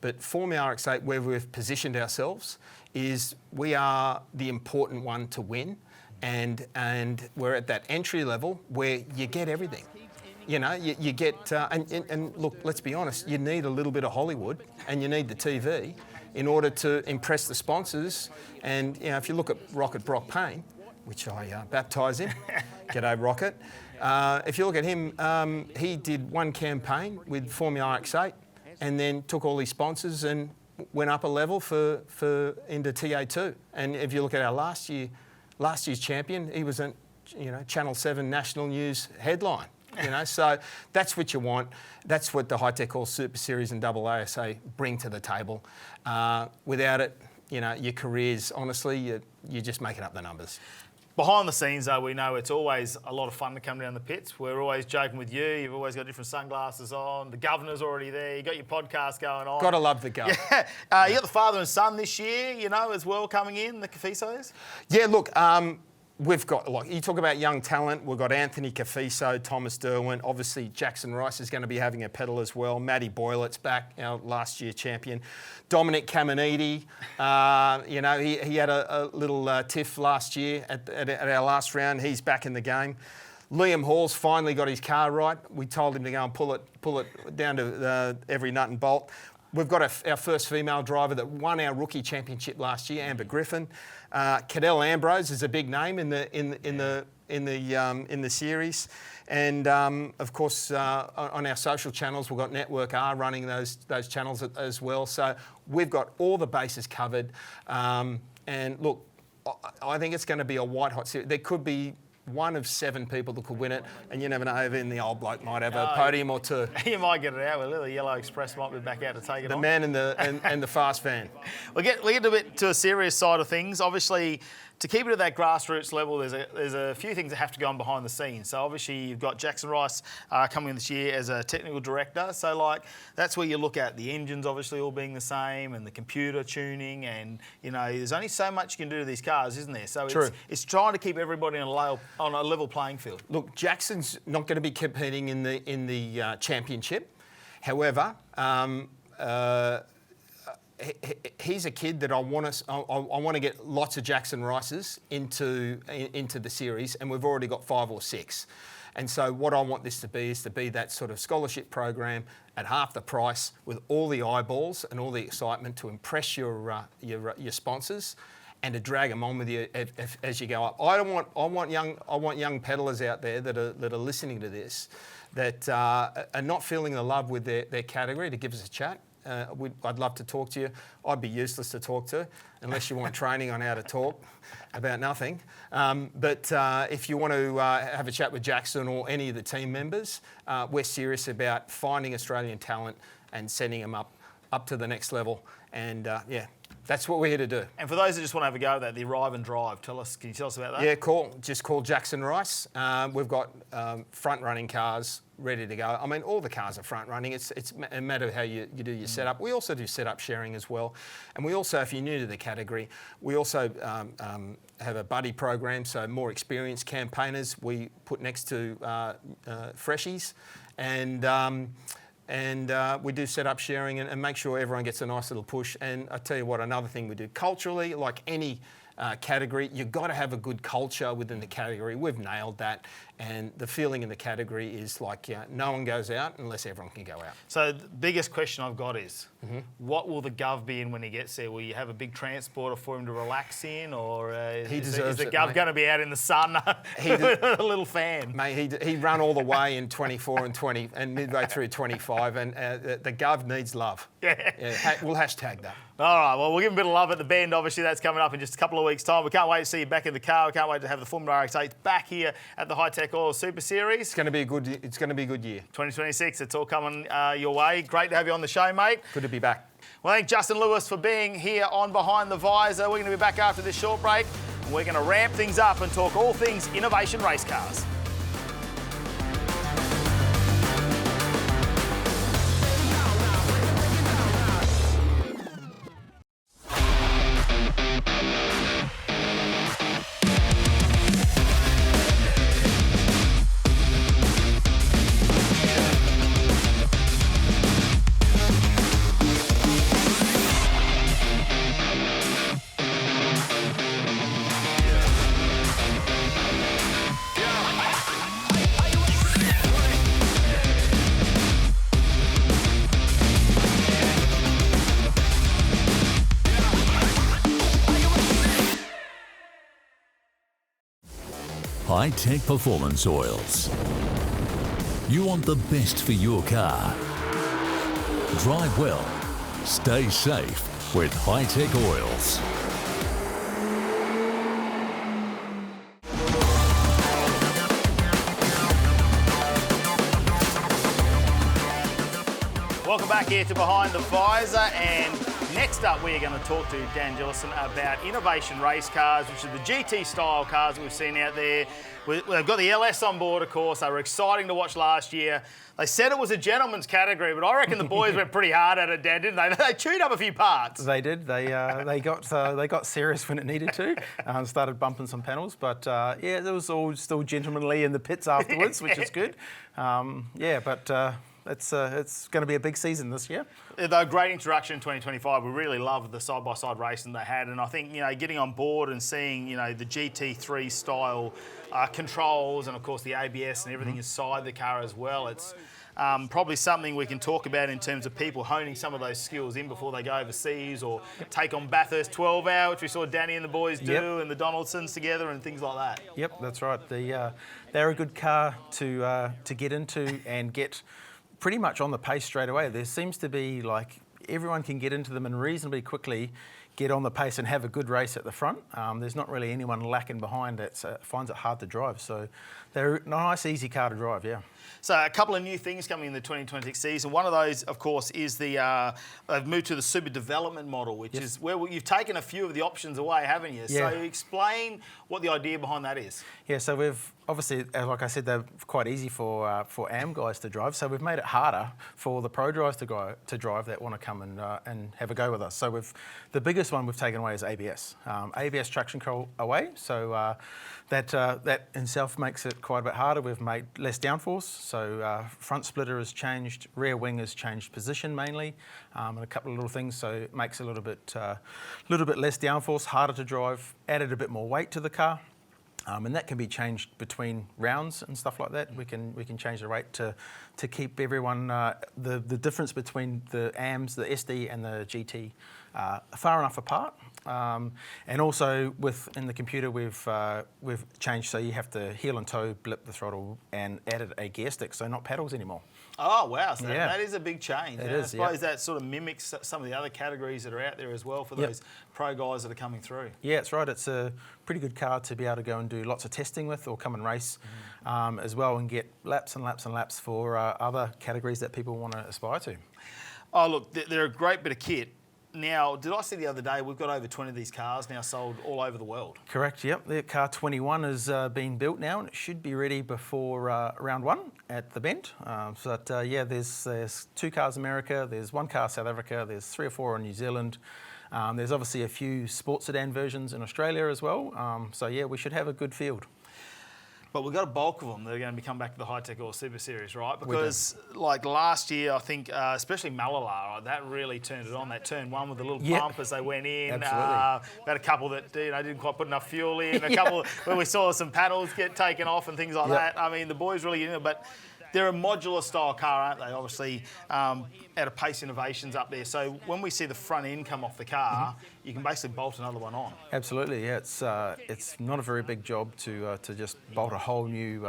S8: But Formula RX8, where we've positioned ourselves, is we are the important one to win. And we're at that entry level where you get everything. You know, you get, and look, let's be honest, you need a little bit of Hollywood and you need the TV in order to impress the sponsors. And, you know, if you look at Rocket Brock Payne, which I baptise him. G'day, Rocket. If you look at him, he did one campaign with Formula RX8 and then took all his sponsors and went up a level for into TA2. And if you look at our last year's champion, he was a Channel 7 National News headline. You know, so that's what you want. That's what the Hi-Tec Oils Super Series and AASA bring to the table. Without it, you know, your careers, honestly, you're just making up the numbers.
S1: Behind the scenes, though, we know it's always a lot of fun to come down the pits. We're always joking with you. You've always got different sunglasses on. The governor's already there. You've got your podcast going on.
S8: Gotta love the governor.
S1: Yeah. You got the father and son this year, you know, as well coming in, the Cafisos.
S8: Yeah, look, we've got, like, you talk about young talent. We've got Anthony Cafiso, Thomas Derwent. Obviously, Jackson Rice is going to be having a pedal as well. Matty Boylett's back, our last year champion. Dominic Caminiti, you know, he had a little tiff last year at our last round. He's back in the game. Liam Hall's finally got his car right. We told him to go and pull it down to every nut and bolt. We've got our first female driver that won our rookie championship last year, Amber Griffin. Cadell Ambrose is a big name in the series, and of course on our social channels we've got Network R running those channels as well. So we've got all the bases covered, and look, I think it's going to be a white hot series. There could be one of 7 people that could win it, and you never know, even the old bloke might have a podium or 2.
S1: You might get it out with the Yellow Express might be back out to take it
S8: the
S1: on.
S8: man and the fast van.
S1: We get a bit to a serious side of things. Obviously, to keep it at that grassroots level, there's a few things that have to go on behind the scenes. So obviously you've got Jackson Rice coming in this year as a technical director. So like that's where you look at the engines obviously all being the same and the computer tuning, and you know there's only so much you can do to these cars, isn't there? So it's trying to keep everybody on a level playing field. Look,
S8: Jackson's not going to be competing in the championship. However, he's a kid that I want to get lots of Jackson Rices into the series, and we've already got 5 or 6. And so what I want this to be is to be that sort of scholarship program at half the price with all the eyeballs and all the excitement to impress your sponsors and to drag them on with you as you go up. I want young pedallers out there that are listening to this that are not feeling the love with their category to give us a chat. I'd love to talk to you. I'd be useless to talk to unless you want training on how to talk about nothing. But if you want to have a chat with Jackson or any of the team members, we're serious about finding Australian talent and sending them up to the next level. And that's what we're here to do.
S1: And for those that just want to have a go at that, the arrive and drive, can you tell us about that?
S8: Yeah, just call Jackson Rice. We've got front-running cars ready to go. I mean, all the cars are front-running. It's a matter of how you do your setup. We also do setup sharing as well. And we also, if you're new to the category, we also have a buddy program, so more experienced campaigners we put next to freshies. And we do setup sharing and make sure everyone gets a nice little push. And I tell you what, another thing we do culturally, like any category. You've got to have a good culture within the category. We've nailed that. And the feeling in the category is like, no one goes out unless everyone can go out.
S1: So the biggest question I've got is, what will the Gov be in when he gets there? Will you have a big transporter for him to relax in, or is the Gov going to be out in the sun with a little fan?
S8: Mate, he run all the way in 24 and 20 and midway through 25, and the Gov needs love. Yeah, we'll hashtag that.
S1: All right, well, we'll give him a bit of love at the bend. Obviously, that's coming up in just a couple of weeks' time. We can't wait to see you back in the car. We can't wait to have the Formula RX-8 back here at the Hi-Tec Oils Super Series.
S8: It's going to be a good year.
S1: 2026, it's all coming your way. Great to have you on the show, mate.
S8: Good to be back.
S1: Well, thank Justin Lewis for being here on Behind the Visor. We're going to be back after this short break. We're going to ramp things up and talk all things innovation race cars.
S3: Hi-Tec Performance Oils. You want the best for your car. Drive well, stay safe with Hi-Tec Oils.
S1: Welcome back here to Behind the Visor, and next up we're going to talk to Dan Jilesen about innovation race cars, which are the GT style cars that we've seen out there. They've got the LS on board, of course. They were exciting to watch last year. They said it was a gentleman's category, but I reckon the boys went pretty hard at it, Dan, didn't they? They chewed up a few parts.
S9: They did. They got serious when it needed to. Started bumping some panels, but yeah, it was all still gentlemanly in the pits afterwards, which is good. It's going to be a big season this year.
S1: Though great introduction in 2025. We really loved the side-by-side racing they had, and I think getting on board and seeing the GT3 style controls and of course the ABS and everything inside the car as well. It's probably something we can talk about in terms of people honing some of those skills in before they go overseas or take on Bathurst 12 Hour, which we saw Danny and the boys do, and the Donaldsons together and things like that.
S9: Yep, that's right. They're a good car to get into and get pretty much on the pace straight away. There seems to be like everyone can get into them and reasonably quickly get on the pace and have a good race at the front. There's not really anyone lacking behind that finds it hard to drive. So they're a nice, easy car to drive, yeah.
S1: So a couple of new things coming in the 2026 season. One of those, of course, is they've moved to the super development model, which is where you've taken a few of the options away, haven't you?
S9: Yeah.
S1: So explain what the idea behind that is.
S9: Yeah, so we've obviously, like I said, they're quite easy for AM guys to drive. So we've made it harder for the pro drivers to drive that want to come and have a go with us. So the biggest one we've taken away is ABS. ABS traction control away. So that in itself makes it quite a bit harder. We've made less downforce. So front splitter has changed, rear wing has changed position mainly, and a couple of little things. So it makes a little bit less downforce, harder to drive. Added a bit more weight to the car. And that can be changed between rounds and stuff like that. We can change the rate to keep everyone the difference between the AMs, the SD, and the GT far enough apart. And also in the computer we've changed so you have to heel and toe, blip the throttle, and added a gear stick, so not paddles anymore.
S1: Oh, wow. So that is a big change.
S9: It
S1: is,
S9: I
S1: suppose that sort of mimics some of the other categories that are out there as well for those pro guys that are coming through.
S9: Yeah, that's right. It's a pretty good car to be able to go and do lots of testing with or come and race as well and get laps and laps and laps for other categories that people want to aspire to.
S1: Oh, look, they're a great bit of kit. Now, did I see the other day, we've got over 20 of these cars now sold all over the world?
S9: Correct, yep. The car 21 has been built now and it should be ready before round one at the Bend. There's 2 cars in America, there's 1 car South Africa, there's 3 or 4 in New Zealand. There's obviously a few sports sedan versions in Australia as well. We should have a good field.
S1: But we've got a bulk of them that are going to be coming back to the Hi-Tec Oils Super Series, right? Because like last year, I think, especially Malala, right, that really turned it on. That turn one with the little pump as they went in.
S8: Absolutely.
S1: We had a couple that didn't quite put enough fuel in. A couple where we saw some paddles get taken off and things like that. I mean, the boys really get in it, but they're a modular style car, aren't they? Obviously, out of Pace Innovations up there. So when we see the front end come off the car, you can basically bolt another one on.
S8: Absolutely, yeah. It's not a very big job to just bolt a whole new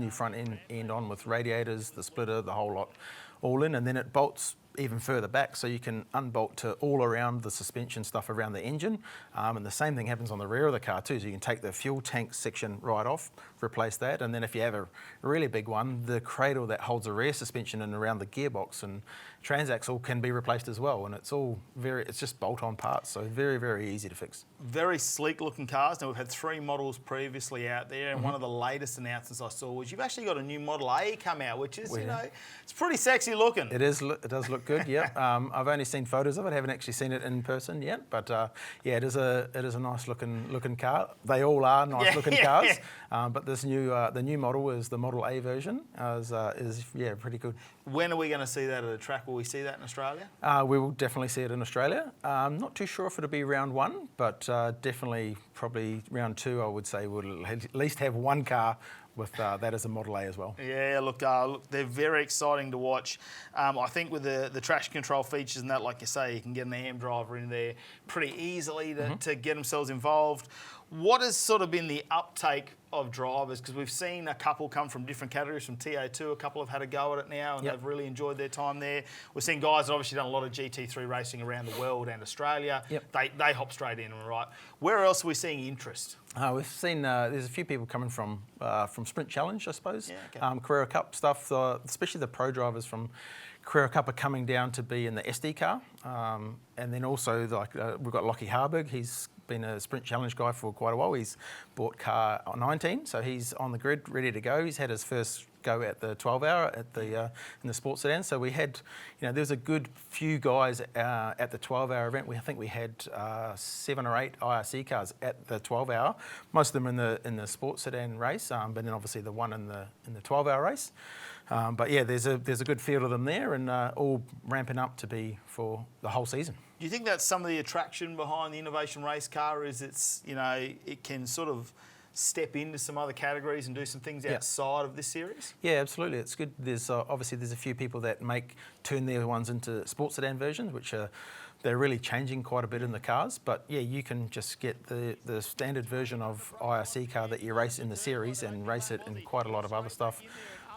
S8: front end on with radiators, the splitter, the whole lot, all in, and then it bolts even further back, so you can unbolt to all around the suspension stuff around the engine, and the same thing happens on the rear of the car too. So you can take the fuel tank section right off, replace that, and then if you have a really big one, the cradle that holds the rear suspension and around the gearbox and transaxle can be replaced as well. And it's just bolt-on parts, so very, very easy to fix.
S1: Very sleek looking cars. Now we've had 3 models previously out there, and one of the latest announcements I saw was you've actually got a new Model A come out, which is, it's pretty sexy looking.
S8: It does look good, yeah. I've only seen photos of it, haven't actually seen it in person yet, but it is a nice looking car. They all are nice looking cars, but this the new model is the Model A version, is pretty good.
S1: When are we going to see that at a track? Will we see that in Australia?
S8: We will definitely see it in Australia. I'm not too sure if it'll be round 1, but definitely probably round 2, I would say we'll at least have one car with that as a Model A as well.
S1: Yeah, look, they're very exciting to watch. I think with the traction control features and that, like you say, you can get an AM driver in there pretty easily to get themselves involved. What has sort of been the uptake of drivers? Because we've seen a couple come from different categories, from TA2, a couple have had a go at it now and they've really enjoyed their time there. We've seen guys that obviously done a lot of GT3 racing around the world and Australia. They hop straight in, right? Where else are we seeing interest?
S8: We've seen there's a few people coming from Sprint Challenge, I suppose.
S1: Yeah, okay.
S8: Carrera Cup stuff, especially the pro drivers from Carrera Cup are coming down to be in the SD car. And then also we've got Lockie Harburg. He's been a Sprint Challenge guy for quite a while. He's bought car 19, so he's on the grid, ready to go. He's had his first go at the 12-hour in the sports sedan. So we had, there was a good few guys at the 12-hour event. I think we had 7 or 8 IRC cars at the 12-hour. Most of them in the sports sedan race, but then obviously the one in the 12-hour race. But yeah, there's a good field of them there, and all ramping up to be for the whole season.
S1: Do you think that's some of the attraction behind the Innovation Race car? Is it can sort of step into some other categories and do some things outside of this series?
S8: Yeah, absolutely. It's good. There's obviously a few people that turn their ones into sports sedan versions, which they're really changing quite a bit in the cars. But yeah, you can just get the standard version of IRC car that you race in the series and race it in quite a lot of other stuff.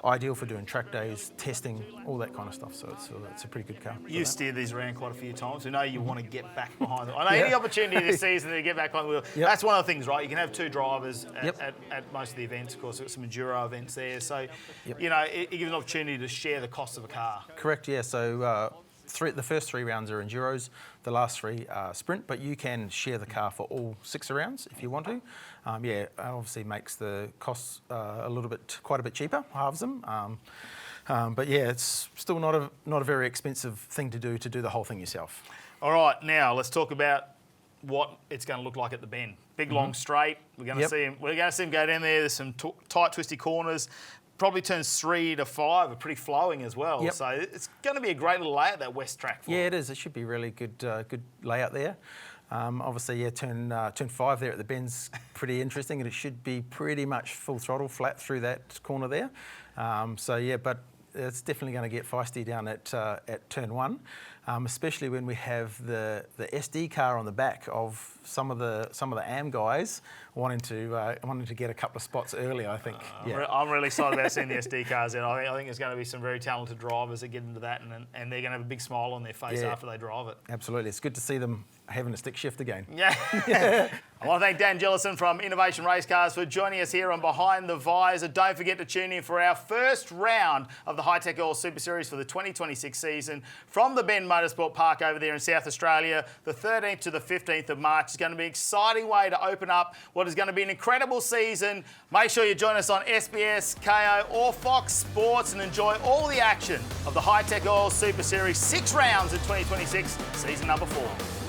S8: Ideal for doing track days, testing, all that kind of stuff. So it's a pretty good car.
S1: You've steered these around quite a few times. We know you want to get back behind them. I know any opportunity this season to get back behind the wheel. That's one of the things, right? You can have 2 drivers at most of the events. Of course, we've got some enduro events there. So, it gives an opportunity to share the cost of a car.
S8: Correct, yeah. So the first 3 rounds are enduros, the last 3 are sprint, but you can share the car for all 6 rounds if you want to. It obviously makes the costs quite a bit cheaper, halves them. But yeah, it's still not a very expensive thing to do the whole thing yourself.
S1: All right, now let's talk about what it's going to look like at the bend. Big long straight. We're going to see him. We're going to see him go down there. There's some tight, twisty corners. Probably turns 3 to 5 are pretty flowing as well. So it's going to be a great little layout, that west track.
S8: Yeah, it is. It should be really good layout there. Obviously, turn 5 there at the bend's pretty interesting, and it should be pretty much full throttle, flat through that corner there. But it's definitely going to get feisty down at turn 1, especially when we have the SD car on the back of some of the AM guys wanting to get a couple of spots early. I think.
S1: I'm really excited about seeing the SD cars in. I think there's going to be some very talented drivers that get into that, and they're going to have a big smile on their face after they drive it.
S8: Absolutely, it's good to see them having a stick shift again.
S1: Yeah. I want to thank Dan Jilesen from Innovation Race Cars for joining us here on Behind the Visor. Don't forget to tune in for our first round of the Hi-Tec Oils Super Series for the 2026 season from the Bend Motorsport Park over there in South Australia. The 13th to the 15th of March is going to be an exciting way to open up what is going to be an incredible season. Make sure you join us on SBS, KO or Fox Sports and enjoy all the action of the Hi-Tec Oils Super Series 6 rounds in 2026, season number 4.